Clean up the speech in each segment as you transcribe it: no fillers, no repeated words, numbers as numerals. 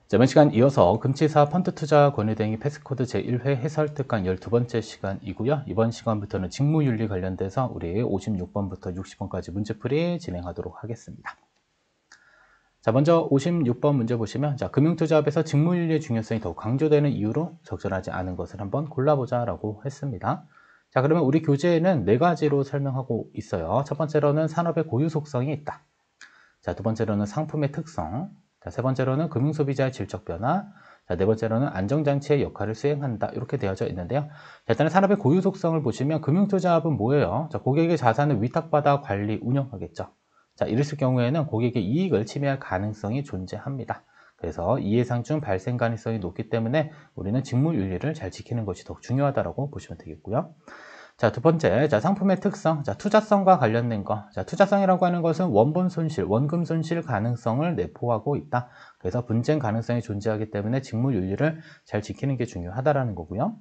자, 이번 시간 이어서 금치사 펀드 투자 권유대행이 패스코드 제1회 해설 특강 12번째 시간이고요. 이번 시간부터는 직무윤리 관련돼서 우리 56번부터 60번까지 문제풀이 진행하도록 하겠습니다. 자, 먼저 56번 문제 보시면, 자, 금융투자업에서 직무윤리의 중요성이 더욱 강조되는 이유로 적절하지 않은 것을 한번 골라보자라고 했습니다. 자, 그러면 우리 교재에는 4가지로 설명하고 있어요. 첫 번째로는 산업의 고유 속성이 있다. 자, 두 번째로는 상품의 특성. 자, 세 번째로는 금융소비자의 질적 변화. 자, 네 번째로는 안정장치의 역할을 수행한다. 이렇게 되어져 있는데요. 자, 일단은 산업의 고유 속성을 보시면 금융투자업은 뭐예요? 자, 고객의 자산을 위탁받아 관리, 운영하겠죠. 자, 이랬을 경우에는 고객의 이익을 침해할 가능성이 존재합니다. 그래서 이해상충 발생 가능성이 높기 때문에 우리는 직무윤리를 잘 지키는 것이 더욱 중요하다고 보시면 되겠고요. 자, 두 번째, 자, 상품의 특성. 자, 투자성과 관련된 거. 자, 투자성이라고 하는 것은 원본 손실, 원금 손실 가능성을 내포하고 있다. 그래서 분쟁 가능성이 존재하기 때문에 직무윤리를 잘 지키는 게 중요하다라는 거고요.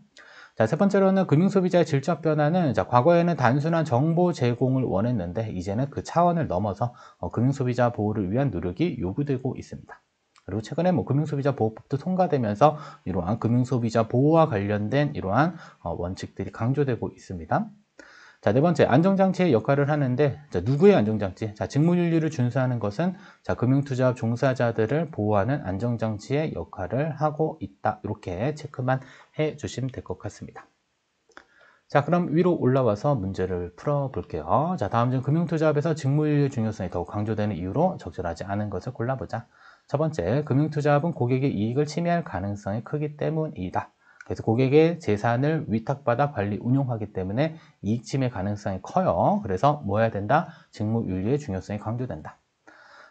자, 세 번째로는 금융소비자의 질적 변화는, 자, 과거에는 단순한 정보 제공을 원했는데 이제는 그 차원을 넘어서 금융소비자 보호를 위한 노력이 요구되고 있습니다. 그리고 최근에 금융소비자보호법도 통과되면서 이러한 금융소비자 보호와 관련된 이러한 원칙들이 강조되고 있습니다. 자, 네 번째, 안정장치의 역할을 하는데, 자, 누구의 안정장치? 자, 직무윤리를 준수하는 것은, 자, 금융투자업 종사자들을 보호하는 안정장치의 역할을 하고 있다. 이렇게 체크만 해 주시면 될 것 같습니다. 자, 그럼 위로 올라와서 문제를 풀어볼게요. 자, 다음 중 금융투자업에서 직무윤리의 중요성이 더욱 강조되는 이유로 적절하지 않은 것을 골라보자. 첫 번째, 금융투자업은 고객의 이익을 침해할 가능성이 크기 때문이다. 그래서 고객의 재산을 위탁받아 관리, 운용하기 때문에 이익 침해 가능성이 커요. 그래서 뭐 해야 된다? 직무윤리의 중요성이 강조된다.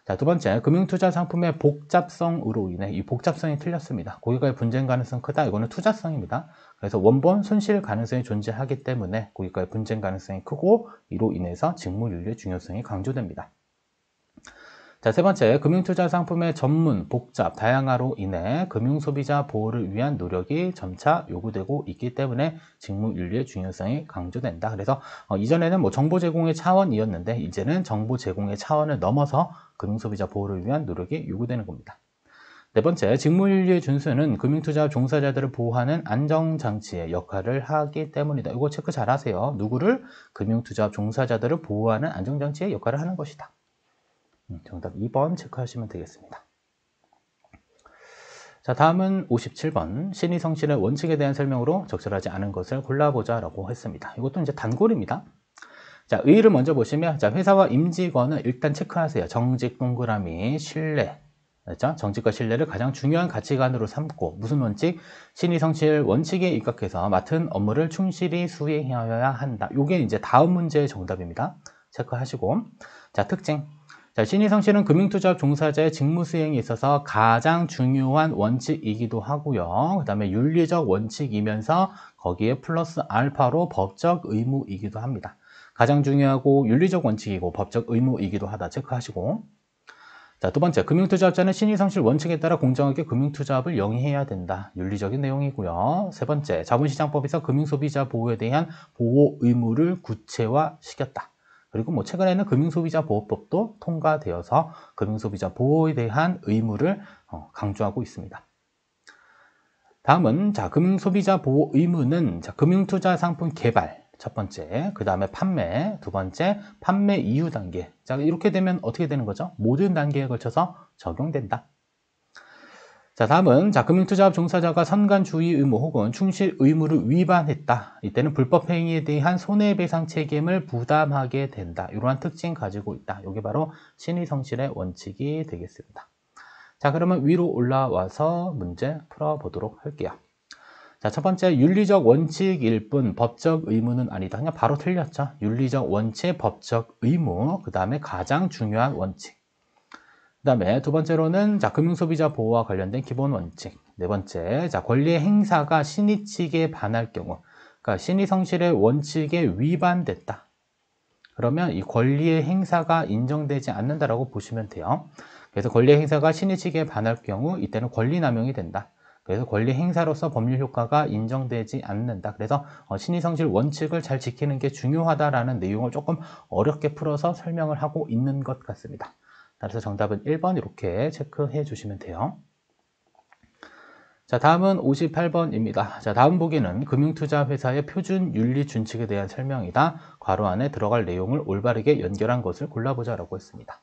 자, 두 번째, 금융투자 상품의 복잡성으로 인해 이 복잡성이 틀렸습니다. 고객과의 분쟁 가능성 크다. 이거는 투자성입니다. 그래서 원본 손실 가능성이 존재하기 때문에 고객과의 분쟁 가능성이 크고 이로 인해서 직무윤리의 중요성이 강조됩니다. 자, 세 번째, 금융투자 상품의 전문, 복잡, 다양화로 인해 금융소비자 보호를 위한 노력이 점차 요구되고 있기 때문에 직무윤리의 중요성이 강조된다. 그래서 이전에는 정보 제공의 차원이었는데 이제는 정보 제공의 차원을 넘어서 금융소비자 보호를 위한 노력이 요구되는 겁니다. 네 번째, 직무윤리의 준수는 금융투자 종사자들을 보호하는 안정장치의 역할을 하기 때문이다. 이거 체크 잘 하세요. 누구를? 금융투자 종사자들을 보호하는 안정장치의 역할을 하는 것이다. 정답 2번 체크하시면 되겠습니다. 자, 다음은 57번. 신의성실의 원칙에 대한 설명으로 적절하지 않은 것을 골라보자 라고 했습니다. 이것도 이제 단골입니다. 자, 의의를 먼저 보시면, 자, 회사와 임직원은 일단 체크하세요. 정직, 동그라미, 신뢰. 그렇죠? 정직과 신뢰를 가장 중요한 가치관으로 삼고, 무슨 원칙? 신의성실 원칙에 입각해서 맡은 업무를 충실히 수행하여야 한다. 이게 이제 다음 문제의 정답입니다. 체크하시고. 자, 특징. 자, 신의성실은 금융투자업 종사자의 직무 수행에 있어서 가장 중요한 원칙이기도 하고요. 그 다음에 윤리적 원칙이면서 거기에 플러스 알파로 법적 의무이기도 합니다. 가장 중요하고 윤리적 원칙이고 법적 의무이기도 하다 체크하시고. 자, 두 번째, 금융투자업자는 신의성실 원칙에 따라 공정하게 금융투자업을 영위해야 된다. 윤리적인 내용이고요. 세 번째, 자본시장법에서 금융소비자 보호에 대한 보호 의무를 구체화시켰다. 그리고 최근에는 금융소비자보호법도 통과되어서 금융소비자 보호에 대한 의무를 강조하고 있습니다. 다음은, 자, 금융소비자 보호 의무는, 자, 금융투자 상품 개발, 첫 번째, 그 다음에 판매, 두 번째, 판매 이후 단계. 자, 이렇게 되면 어떻게 되는 거죠? 모든 단계에 걸쳐서 적용된다. 자, 다음은, 자, 금융투자업 종사자가 선관주의 의무 혹은 충실 의무를 위반했다. 이때는 불법행위에 대한 손해배상 책임을 부담하게 된다. 이러한 특징 가지고 있다. 이게 바로 신의성실의 원칙이 되겠습니다. 자, 그러면 위로 올라와서 문제 풀어보도록 할게요. 자, 첫 번째, 윤리적 원칙일 뿐 법적 의무는 아니다. 그냥 바로 틀렸죠. 윤리적 원칙, 법적 의무, 그 다음에 가장 중요한 원칙. 그 다음에 두 번째로는, 자, 금융소비자 보호와 관련된 기본 원칙. 네 번째, 자, 권리의 행사가 신의 측에 반할 경우, 그러니까 신의성실의 원칙에 위반됐다. 그러면 이 권리의 행사가 인정되지 않는다라고 보시면 돼요. 그래서 권리의 행사가 신의 측에 반할 경우 이때는 권리남용이 된다. 그래서 권리 행사로서 법률 효과가 인정되지 않는다. 그래서 신의성실 원칙을 잘 지키는 게 중요하다라는 내용을 조금 어렵게 풀어서 설명을 하고 있는 것 같습니다. 그래서 정답은 1번 이렇게 체크해 주시면 돼요. 자, 다음은 58번입니다. 자, 다음 보기는 금융투자회사의 표준 윤리 준칙에 대한 설명이다. 괄호 안에 들어갈 내용을 올바르게 연결한 것을 골라보자라고 했습니다.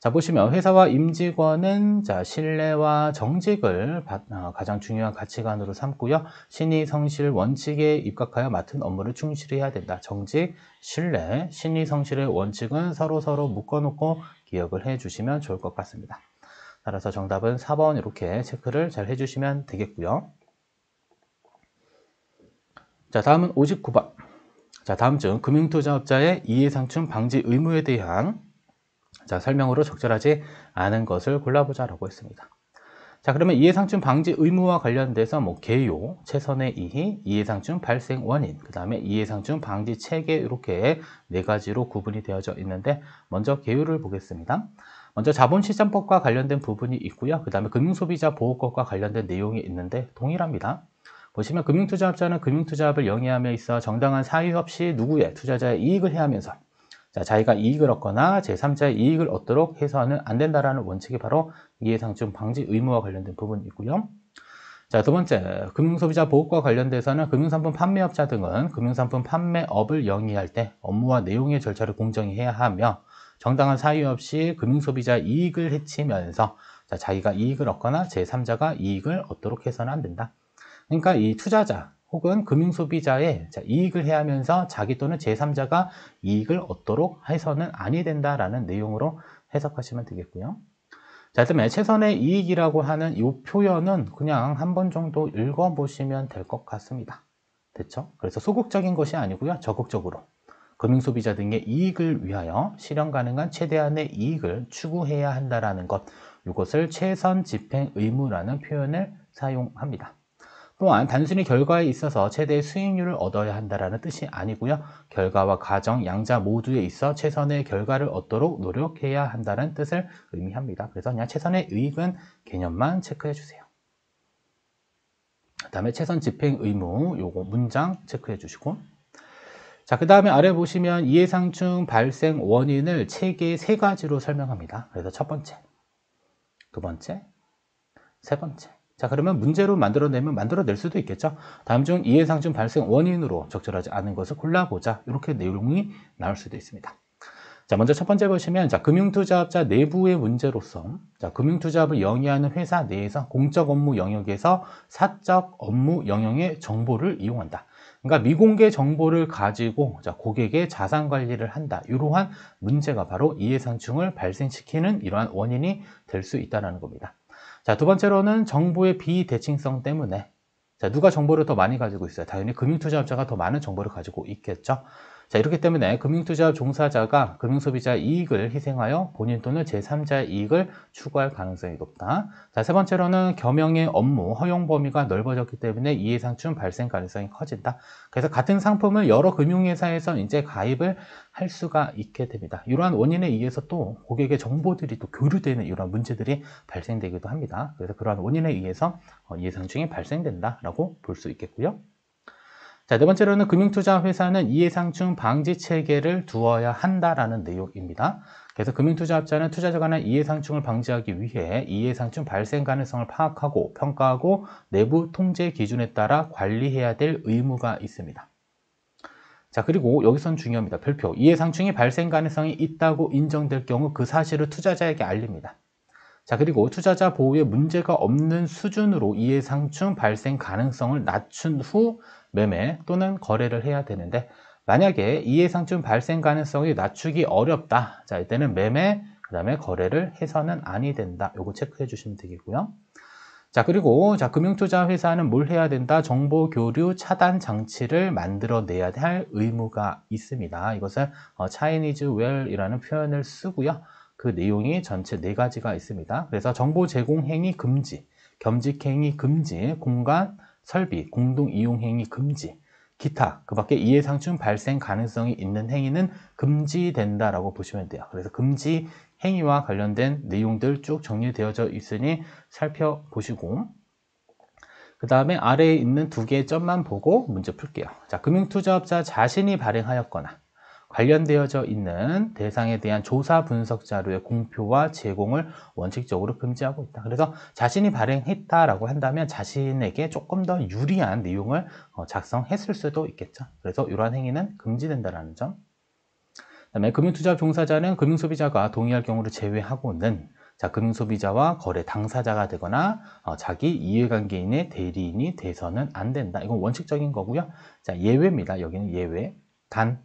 자, 보시면 회사와 임직원은 자, 신뢰와 정직을 가장 중요한 가치관으로 삼고요. 신의 성실 원칙에 입각하여 맡은 업무를 충실히 해야 된다. 정직, 신뢰, 신의 성실의 원칙은 서로 묶어놓고 기억을 해주시면 좋을 것 같습니다. 따라서 정답은 4번 이렇게 체크를 잘 해주시면 되겠고요. 자, 다음은 59번. 자, 다음 중 금융투자업자의 이해상충 방지 의무에 대한 자, 설명으로 적절하지 않은 것을 골라보자라고 했습니다. 자, 그러면 이해상충 방지 의무와 관련돼서 개요, 최선의 이의, 이해상충 발생 원인, 그 다음에 이해상충 방지 체계 이렇게 네 가지로 구분이 되어져 있는데 먼저 개요를 보겠습니다. 먼저 자본시장법과 관련된 부분이 있고요. 그 다음에 금융소비자 보호법과 관련된 내용이 있는데 동일합니다. 보시면 금융투자업자는 금융투자업을 영위함에 있어 정당한 사유 없이 누구의 투자자의 이익을 해하면서 자, 자기가 이익을 얻거나 제3자의 이익을 얻도록 해서는 안 된다라는 원칙이 바로 이해상충 방지 의무와 관련된 부분이고요. 자, 두 번째, 금융소비자 보호과 관련돼서는 금융상품 판매업자 등은 금융상품 판매업을 영위할 때 업무와 내용의 절차를 공정히 해야 하며 정당한 사유 없이 금융소비자 이익을 해치면서 자, 자기가 이익을 얻거나 제3자가 이익을 얻도록 해서는 안 된다. 그러니까 이 투자자 혹은 금융소비자의 이익을 해하면서 자기 또는 제3자가 이익을 얻도록 해서는 아니 된다라는 내용으로 해석하시면 되겠고요. 자, 그다음에 최선의 이익이라고 하는 이 표현은 그냥 한 번 정도 읽어보시면 될 것 같습니다. 됐죠? 그래서 소극적인 것이 아니고요. 적극적으로 금융소비자 등의 이익을 위하여 실현 가능한 최대한의 이익을 추구해야 한다는 것, 이것을 최선 집행 의무라는 표현을 사용합니다. 또한 단순히 결과에 있어서 최대의 수익률을 얻어야 한다는 뜻이 아니고요. 결과와 과정, 양자 모두에 있어 최선의 결과를 얻도록 노력해야 한다는 뜻을 의미합니다. 그래서 그냥 최선의 이익은 개념만 체크해 주세요. 그 다음에 최선 집행 의무 요거 문장 체크해 주시고 자, 그 다음에 아래 보시면 이해상충 발생 원인을 체계 3가지로 설명합니다. 그래서 첫 번째, 두 번째, 세 번째. 자, 그러면 문제로 만들어낼 수도 있겠죠. 다음 중 이해상충 발생 원인으로 적절하지 않은 것을 골라보자. 이렇게 내용이 나올 수도 있습니다. 자, 먼저 첫 번째 보시면 자, 금융투자업자 내부의 문제로서 자, 금융투자업을 영위하는 회사 내에서 공적 업무 영역에서 사적 업무 영역의 정보를 이용한다. 그러니까 미공개 정보를 가지고 자, 고객의 자산 관리를 한다. 이러한 문제가 바로 이해상충을 발생시키는 이러한 원인이 될 수 있다는 겁니다. 자, 두 번째로는 정보의 비대칭성 때문에 자, 누가 정보를 더 많이 가지고 있어요? 당연히 금융투자업자가 더 많은 정보를 가지고 있겠죠. 자, 이렇기 때문에 금융투자업 종사자가 금융소비자의 이익을 희생하여 본인 또는 제3자의 이익을 추구할 가능성이 높다. 자, 세 번째로는 겸용의 업무 허용 범위가 넓어졌기 때문에 이해상충 발생 가능성이 커진다. 그래서 같은 상품을 여러 금융회사에서 이제 가입을 할 수가 있게 됩니다. 이러한 원인에 의해서 또 고객의 정보들이 또 교류되는 이러한 문제들이 발생되기도 합니다. 그래서 그러한 원인에 의해서 이해상충이 발생된다라고 볼 수 있겠고요. 자, 네 번째로는 금융투자회사는 이해상충 방지 체계를 두어야 한다라는 내용입니다. 그래서 금융투자업자는 투자자 간의 이해상충을 방지하기 위해 이해상충 발생 가능성을 파악하고 평가하고 내부 통제 기준에 따라 관리해야 될 의무가 있습니다. 자, 그리고 여기선 중요합니다. 별표. 이해상충이 발생 가능성이 있다고 인정될 경우 그 사실을 투자자에게 알립니다. 자, 그리고 투자자 보호에 문제가 없는 수준으로 이해상충 발생 가능성을 낮춘 후 매매 또는 거래를 해야 되는데 만약에 이해상충 발생 가능성이 낮추기 어렵다. 자, 이때는 매매, 그 다음에 거래를 해서는 아니 된다. 요거 체크해 주시면 되겠고요. 자, 그리고 자, 금융투자회사는 뭘 해야 된다? 정보 교류 차단 장치를 만들어내야 할 의무가 있습니다. 이것은 Chinese well이라는 표현을 쓰고요. 그 내용이 전체 4가지가 있습니다. 그래서 정보 제공 행위 금지, 겸직 행위 금지, 공간, 설비, 공동 이용 행위 금지, 기타, 그 밖에 이해상충 발생 가능성이 있는 행위는 금지된다라고 보시면 돼요. 그래서 금지 행위와 관련된 내용들 쭉 정리되어져 있으니 살펴보시고 그 다음에 아래에 있는 2개의 점만 보고 문제 풀게요. 자, 금융투자업자 자신이 발행하였거나 관련되어져 있는 대상에 대한 조사 분석 자료의 공표와 제공을 원칙적으로 금지하고 있다. 그래서 자신이 발행했다라고 한다면 자신에게 조금 더 유리한 내용을 작성했을 수도 있겠죠. 그래서 이러한 행위는 금지된다라는 점. 그다음에 금융투자 종사자는 금융소비자가 동의할 경우를 제외하고는 금융소비자와 거래 당사자가 되거나 자기 이해관계인의 대리인이 돼서는 안 된다. 이건 원칙적인 거고요. 예외입니다. 여기는 예외. 단,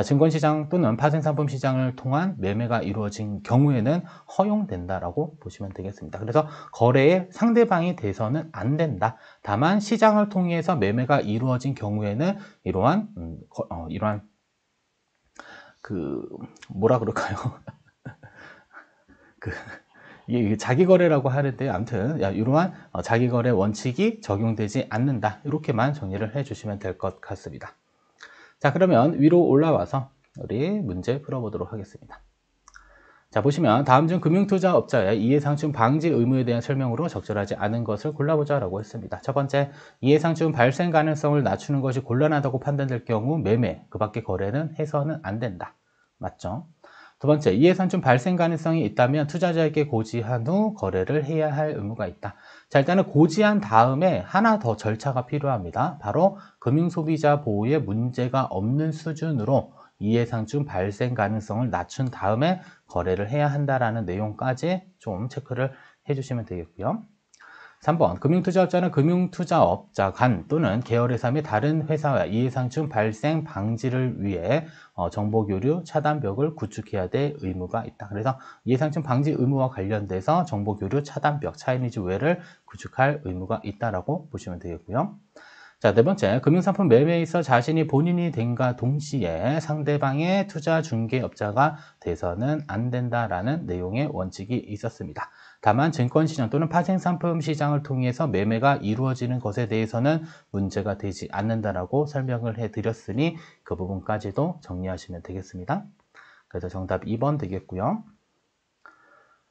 증권시장 또는 파생상품 시장을 통한 매매가 이루어진 경우에는 허용된다라고 보시면 되겠습니다. 그래서 거래의 상대방이 돼서는 안 된다. 다만 시장을 통해서 매매가 이루어진 경우에는 이러한 뭐라 그럴까요? 이게 자기거래라고 하는데 아무튼 이러한 자기거래 원칙이 적용되지 않는다. 이렇게만 정리를 해주시면 될 것 같습니다. 자, 그러면 위로 올라와서 우리 문제 풀어보도록 하겠습니다. 자, 보시면 다음 중 금융투자업자의 이해상충 방지 의무에 대한 설명으로 적절하지 않은 것을 골라보자라고 했습니다. 첫 번째, 이해상충 발생 가능성을 낮추는 것이 곤란하다고 판단될 경우 매매, 그 밖의 거래는 해서는 안 된다. 맞죠? 두 번째, 이해상충 발생 가능성이 있다면 투자자에게 고지한 후 거래를 해야 할 의무가 있다. 자, 일단은 고지한 다음에 하나 더 절차가 필요합니다. 바로 금융소비자 보호에 문제가 없는 수준으로 이해상충 발생 가능성을 낮춘 다음에 거래를 해야 한다라는 내용까지 좀 체크를 해주시면 되겠고요. 3번, 금융투자업자는 금융투자업자 간 또는 계열회사 및 다른 회사와 이해상충 발생 방지를 위해 정보교류 차단벽을 구축해야 될 의무가 있다. 그래서 이해상충 방지 의무와 관련돼서 정보교류 차단벽, 차이니즈 웨어를 구축할 의무가 있다라고 보시면 되겠고요. 자, 네 번째, 금융상품 매매에 있어 자신이 본인이 된과 동시에 상대방의 투자 중개업자가 돼서는 안 된다라는 내용의 원칙이 있었습니다. 다만 증권시장 또는 파생상품 시장을 통해서 매매가 이루어지는 것에 대해서는 문제가 되지 않는다라고 설명을 해드렸으니 그 부분까지도 정리하시면 되겠습니다. 그래서 정답 2번 되겠고요.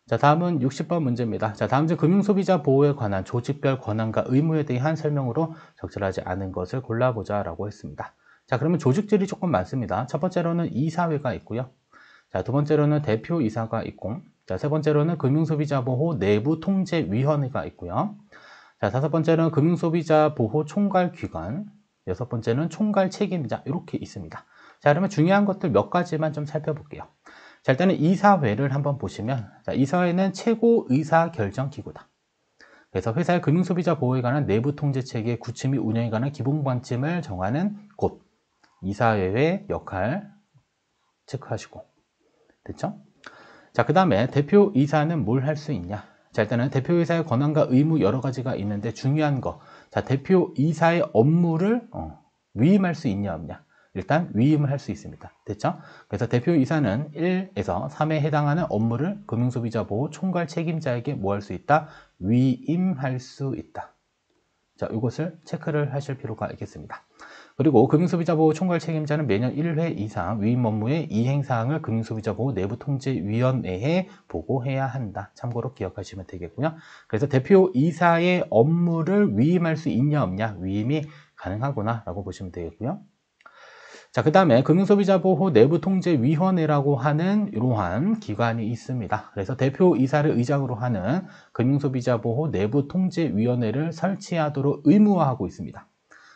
자, 다음은 60번 문제입니다. 자, 다음 중 금융소비자 보호에 관한 조직별 권한과 의무에 대한 설명으로 적절하지 않은 것을 골라보자라고 했습니다. 자, 그러면 조직들이 조금 많습니다. 첫 번째로는 이사회가 있고요. 자, 두 번째로는 대표이사가 있고, 자, 세 번째로는 금융소비자보호 내부통제위원회가 있고요. 자, 다섯 번째는 금융소비자보호 총괄기관, 여섯 번째는 총괄책임자 이렇게 있습니다. 자, 그러면 중요한 것들 몇 가지만 좀 살펴볼게요. 자, 일단은 이사회를 한번 보시면, 자, 이사회는 최고 의사결정기구다. 그래서 회사의 금융소비자 보호에 관한 내부 통제체계 구축 및 운영에 관한 기본 방침을 정하는 곳. 이사회의 역할 체크하시고. 됐죠? 자, 그 다음에 대표이사는 뭘 할 수 있냐? 자, 일단은 대표이사의 권한과 의무 여러 가지가 있는데 중요한 거. 자, 대표이사의 업무를 위임할 수 있냐, 없냐? 일단 위임을 할 수 있습니다. 됐죠? 그래서 대표이사는 1에서 3에 해당하는 업무를 금융소비자보호 총괄 책임자에게 뭐 할 수 있다? 위임할 수 있다. 자, 이것을 체크를 하실 필요가 있겠습니다. 그리고 금융소비자보호 총괄 책임자는 매년 1회 이상 위임 업무의 이행사항을 금융소비자보호 내부통제위원회에 보고해야 한다. 참고로 기억하시면 되겠고요. 그래서 대표이사의 업무를 위임할 수 있냐 없냐? 위임이 가능하구나 라고 보시면 되겠고요. 자, 그 다음에 금융소비자보호 내부통제위원회라고 하는 이러한 기관이 있습니다. 그래서 대표이사를 의장으로 하는 금융소비자보호 내부통제위원회를 설치하도록 의무화하고 있습니다.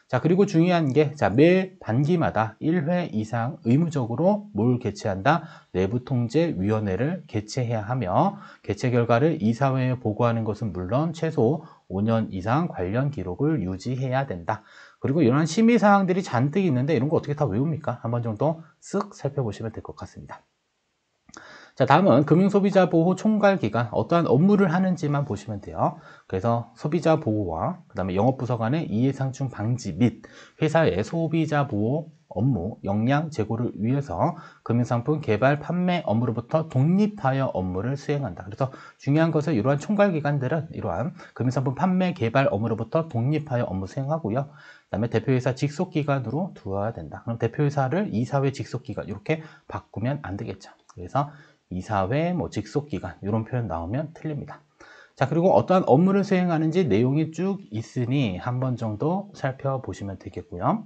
자, 그리고 중요한 게, 자, 매 반기마다 1회 이상 의무적으로 뭘 개최한다? 내부통제위원회를 개최해야 하며, 개최 결과를 이사회에 보고하는 것은 물론 최소 5년 이상 관련 기록을 유지해야 된다. 그리고 이런 심의사항들이 잔뜩 있는데 이런 거 어떻게 다 외웁니까? 한번 정도 쓱 살펴보시면 될 것 같습니다. 자, 다음은 금융소비자보호 총괄기관 어떠한 업무를 하는지만 보시면 돼요. 그래서 소비자보호와 그 다음에 영업부서 간의 이해상충 방지 및 회사의 소비자보호 업무, 역량 제고를 위해서 금융상품 개발, 판매 업무로부터 독립하여 업무를 수행한다. 그래서 중요한 것은 이러한 총괄기관들은 이러한 금융상품 판매, 개발 업무로부터 독립하여 업무 수행하고요. 그 다음에 대표이사 직속기관으로 두어야 된다. 그럼 대표이사를 이사회 직속기관 이렇게 바꾸면 안 되겠죠. 그래서 이사회, 직속기관 이런 표현 나오면 틀립니다. 자, 그리고 어떠한 업무를 수행하는지 내용이 쭉 있으니 한 번 정도 살펴보시면 되겠고요.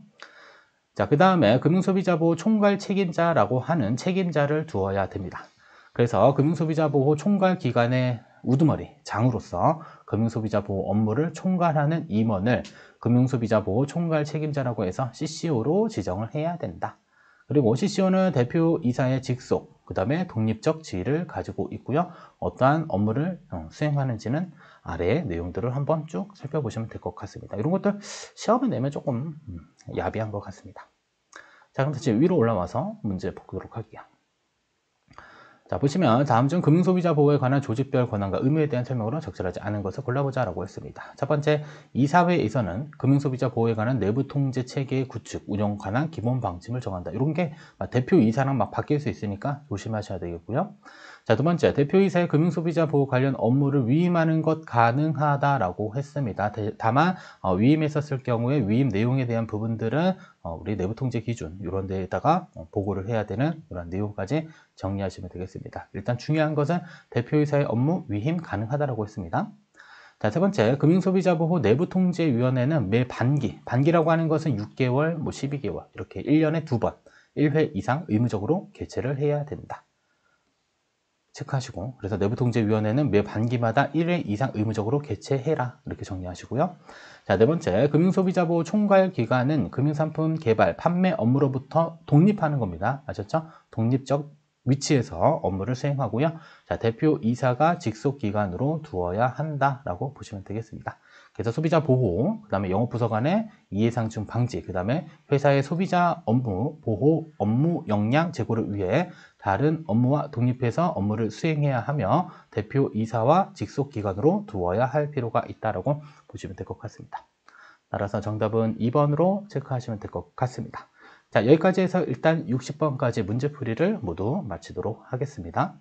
자, 그 다음에 금융소비자보호 총괄 책임자라고 하는 책임자를 두어야 됩니다. 그래서 금융소비자보호 총괄 기관의 우두머리, 장으로서 금융소비자보호 업무를 총괄하는 임원을 금융소비자보호 총괄 책임자라고 해서 CCO로 지정을 해야 된다. 그리고 CCO는 대표이사의 직속, 그 다음에 독립적 지위를 가지고 있고요. 어떠한 업무를 수행하는지는 아래의 내용들을 한번 쭉 살펴보시면 될 것 같습니다. 이런 것들 시험에 내면 조금 야비한 것 같습니다. 자, 그럼 다시 위로 올라와서 문제 보도록 할게요. 자, 보시면 다음 중 금융소비자 보호에 관한 조직별 권한과 의무에 대한 설명으로 적절하지 않은 것을 골라보자 라고 했습니다. 첫 번째, 이사회에서는 금융소비자 보호에 관한 내부 통제 체계의 구축, 운영 관한 기본 방침을 정한다. 이런 게 대표이사랑 막 바뀔 수 있으니까 조심하셔야 되겠고요. 자, 두 번째, 대표이사의 금융소비자 보호 관련 업무를 위임하는 것 가능하다라고 했습니다. 다만 위임했었을 경우에 위임 내용에 대한 부분들은 우리 내부 통제 기준 이런 데에다가 보고를 해야 되는 이런 내용까지 정리하시면 되겠습니다. 일단 중요한 것은 대표이사의 업무 위임 가능하다라고 했습니다. 자, 세 번째, 금융소비자보호 내부통제위원회는 매 반기라고 하는 것은 6개월, 12개월 이렇게 1년에 2번, 1회 이상 의무적으로 개최를 해야 된다. 체크하시고, 그래서 내부통제위원회는 매 반기마다 1회 이상 의무적으로 개최해라 이렇게 정리하시고요. 자, 네 번째, 금융소비자보호 총괄기관은 금융상품 개발, 판매 업무로부터 독립하는 겁니다. 아셨죠? 독립적 위치에서 업무를 수행하고요. 자, 대표이사가 직속기관으로 두어야 한다라고 보시면 되겠습니다. 그래서 소비자 보호, 그 다음에 영업부서 간의 이해상충 방지, 그 다음에 회사의 소비자 업무 보호, 업무 역량 제고를 위해 다른 업무와 독립해서 업무를 수행해야 하며 대표이사와 직속기관으로 두어야 할 필요가 있다고 보시면 될 것 같습니다. 따라서 정답은 2번으로 체크하시면 될 것 같습니다. 자, 여기까지 해서 일단 60번까지 문제풀이를 모두 마치도록 하겠습니다.